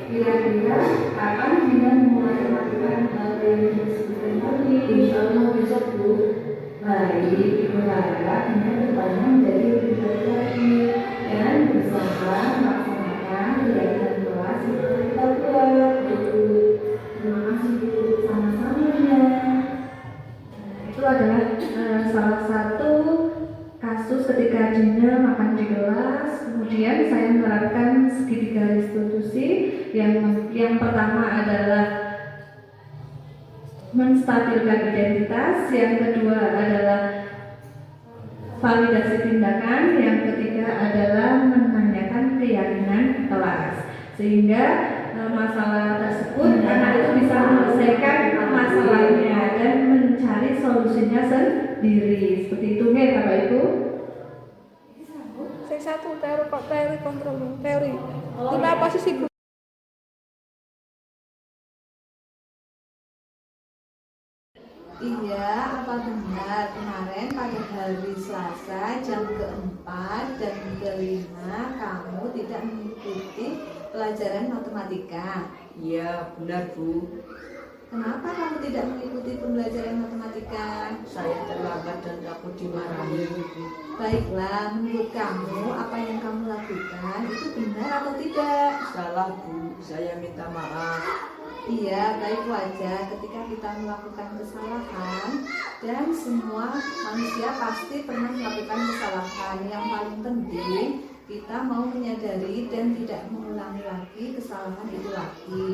Kira-kira kapan Dinda mulai melakukan hal yang disebutkan tadi? Insya Allah besok Bu. Baik, Ibu harap Dinda depannya menjadi lebih baik lagi dan bersama melaksanakan kegiatan kelas yang telah kita buat Bu. Terima kasih Bu, sama-sama ya. Itu adalah salah satu kasus ketika Dinda makan di kelas. Kemudian saya menerapkan segitiga restitusi. Yang pertama adalah menstabilkan identitas, yang kedua adalah validasi tindakan, yang ketiga adalah menanyakan keyakinan kelas, sehingga masalah tersebut anak itu bisa menyelesaikan masalahnya dan mencari solusinya sendiri. Seperti itu ya Bapak Ibu. Saya satu teori kontrol teori. Kenapa sih guru? Iya, apa benar kemarin pada hari Selasa jam keempat dan kelima kamu tidak mengikuti pelajaran matematika? Iya, benar Bu. Kenapa kamu tidak mengikuti pembelajaran matematika? Saya terlambat dan takut dimarahi. Baiklah, menurut kamu apa yang kamu lakukan itu benar atau tidak? Salah Bu, saya minta maaf. Iya, baik wajar ketika kita melakukan kesalahan dan semua manusia pasti pernah melakukan kesalahan. Yang paling penting kita mau menyadari dan tidak mengulangi lagi kesalahan itu lagi.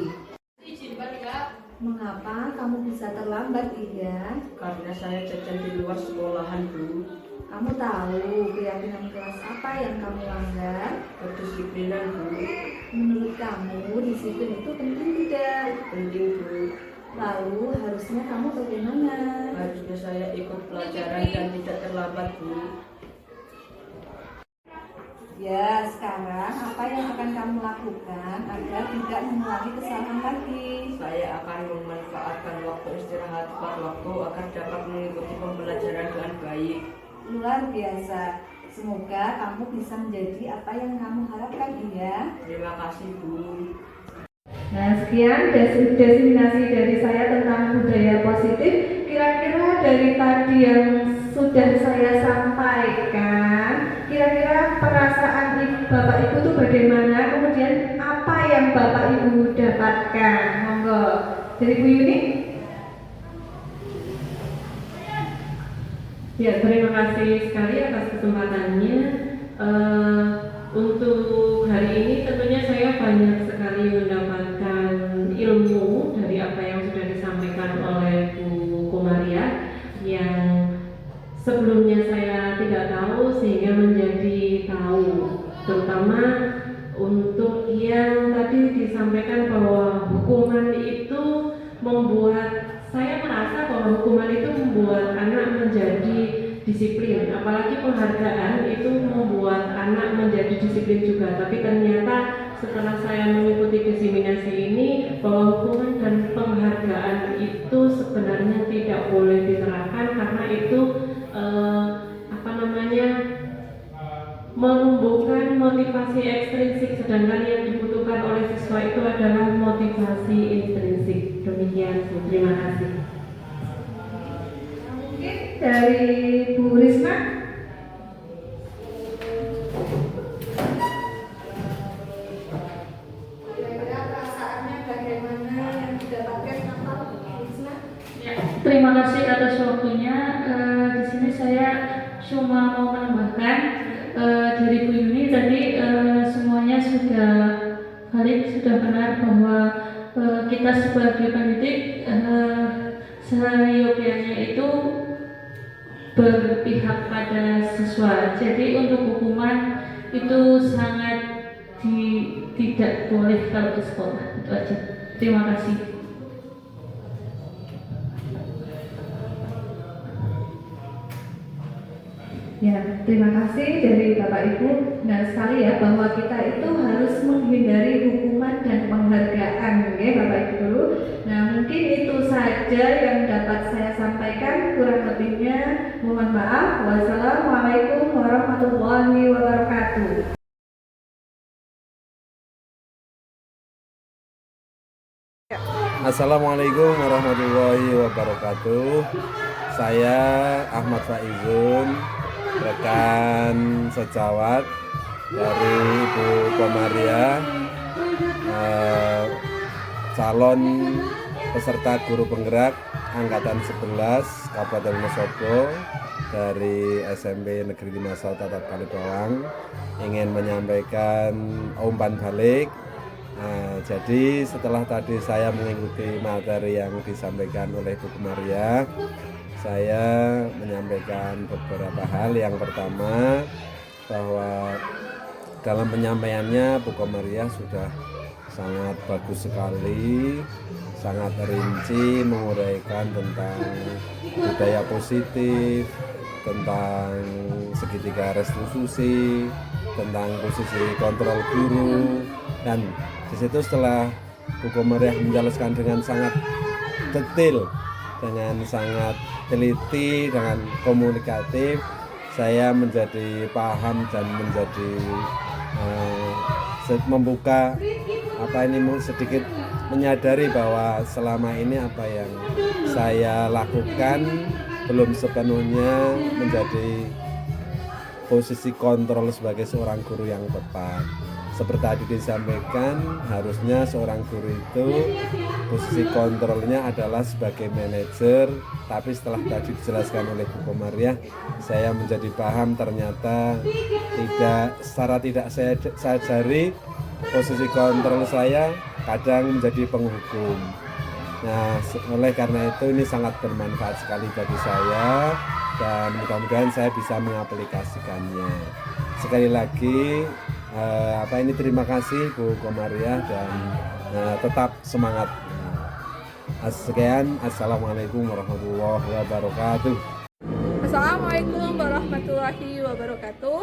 Mengapa kamu bisa terlambat, Ida? Karena saya jajan di luar sekolahan Bu. Kamu tahu keyakinan kelas apa yang kamu langgar? Kedisiplinan Bu. Menurut kamu disiplin itu penting tidak? Penting Bu. Lalu harusnya kamu bagaimana? Harusnya saya ikut pelajaran dan tidak terlambat Bu. Ya, sekarang apa yang akan kamu lakukan agar tidak mengulangi kesalahan lagi? Saya akan memanfaatkan waktu istirahat tepat waktu agar dapat mengikuti pembelajaran dengan baik. Luar biasa. Semoga kamu bisa menjadi apa yang kamu harapkan, Iya. Terima kasih Bu. Nah, sekian definisi dari saya tentang budaya positif. Kira-kira dari tadi yang sudah saya sampaikan, kira-kira perasaan Bapak Ibu itu bagaimana? Kemudian apa yang Bapak Ibu dapatkan? Monggo. Dari Bu Yuni. Ya, terima kasih sekali atas kesempatannya. Untuk hari ini tentunya saya banyak sekali mendapatkan ilmu dari apa yang sudah disampaikan oleh Bu Komaria yang sebelumnya saya tidak tahu sehingga menjadi tahu, terutama untuk yang tadi disampaikan bahwa hukuman itu membuat saya merasa bahwa hukuman itu membuat anak menjadi disiplin. Apalagi penghargaan itu membuat anak menjadi disiplin juga. Tapi ternyata setelah saya mengikuti diseminasi ini, bahwa hukuman dan penghargaan itu sebenarnya tidak boleh diterapkan karena itu menumbuhkan motivasi ekstrinsik, sedangkan yang dibutuhkan oleh siswa itu adalah motivasi intrinsik. Demikian, terima kasih. Mungkin dari Bu Risma. Kira-kira perasaannya bagaimana yang didapatkan Natal, Bu Risma? Ya, terima kasih atas waktunya. Di sini saya cuma mau menambahkan dari Bu Yuni tadi semuanya sudah valid, sudah benar bahwa kita sebagai pendidik seyogyanya itu berpihak pada siswa. Jadi untuk hukuman itu sangat tidak boleh kalau di sekolah. Itu aja. Terima kasih. Ya, terima kasih dari Bapak Ibu. Benar sekali ya bahwa kita itu harus menghindari hukuman dan penghargaan, ya Bapak Ibu dulu. Nah, mungkin itu saja yang dapat saya sampaikan. Kurang lebihnya mohon maaf. Wassalamualaikum warahmatullahi wabarakatuh. Assalamualaikum warahmatullahi wabarakatuh. Saya Ahmad Faizun, rekan sejawat dari Ibu Komaria, calon peserta guru penggerak angkatan 11 Kabupaten Wonosobo dari SMP Negeri 5 Tatap Kalibawang, ingin menyampaikan umpan balik. Jadi setelah tadi saya mengikuti materi yang disampaikan oleh Bu Komaria, saya menyampaikan beberapa hal. Yang pertama, bahwa dalam penyampaiannya Bu Komaria sudah sangat bagus sekali, sangat rinci menguraikan tentang budaya positif, tentang segitiga restitusi, tentang posisi kontrol guru, dan di situ setelah Bu Komaria menjelaskan dengan sangat detail, dengan sangat teliti, dengan komunikatif, saya menjadi paham dan menjadi membuka sedikit menyadari bahwa selama ini apa yang saya lakukan belum sepenuhnya menjadi posisi kontrol sebagai seorang guru yang tepat. Seperti tadi disampaikan, harusnya seorang guru itu posisi kontrolnya adalah sebagai manajer, tapi setelah tadi dijelaskan oleh Bu Komaria, saya menjadi paham ternyata secara tidak saya sadari posisi kontrol saya kadang menjadi penghukum. Nah, oleh karena itu ini sangat bermanfaat sekali bagi saya dan mudah-mudahan saya bisa mengaplikasikannya. Sekali lagi terima kasih Bu Komaria dan tetap semangat. Sekian, assalamualaikum warahmatullahi wabarakatuh. Assalamualaikum warahmatullahi wabarakatuh.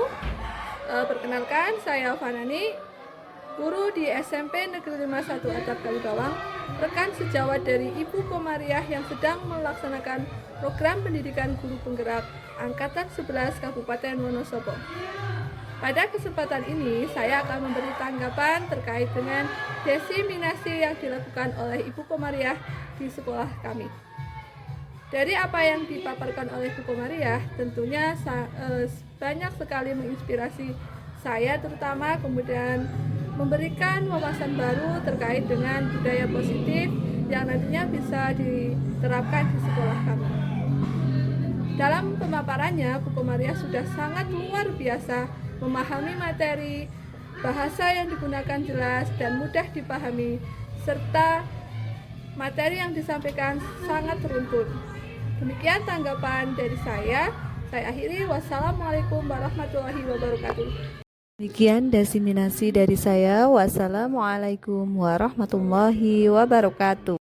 Perkenalkan, saya Fanani, guru di SMP Negeri 51 Atap Kalibawang, rekan sejawat dari Ibu Komaria yang sedang melaksanakan program pendidikan guru penggerak angkatan 11 Kabupaten Wonosobo. Pada kesempatan ini, saya akan memberi tanggapan terkait dengan diseminasi yang dilakukan oleh Ibu Komaria di sekolah kami. Dari apa yang dipaparkan oleh Bu Komaria, tentunya banyak sekali menginspirasi saya, terutama kemudian memberikan wawasan baru terkait dengan budaya positif yang nantinya bisa diterapkan di sekolah kami. Dalam pemaparannya, Bu Komaria sudah sangat luar biasa memahami materi, bahasa yang digunakan jelas dan mudah dipahami, serta materi yang disampaikan sangat runtut. Demikian tanggapan dari saya akhiri. Wassalamualaikum warahmatullahi wabarakatuh. Demikian diseminasi dari saya. Wassalamualaikum warahmatullahi wabarakatuh.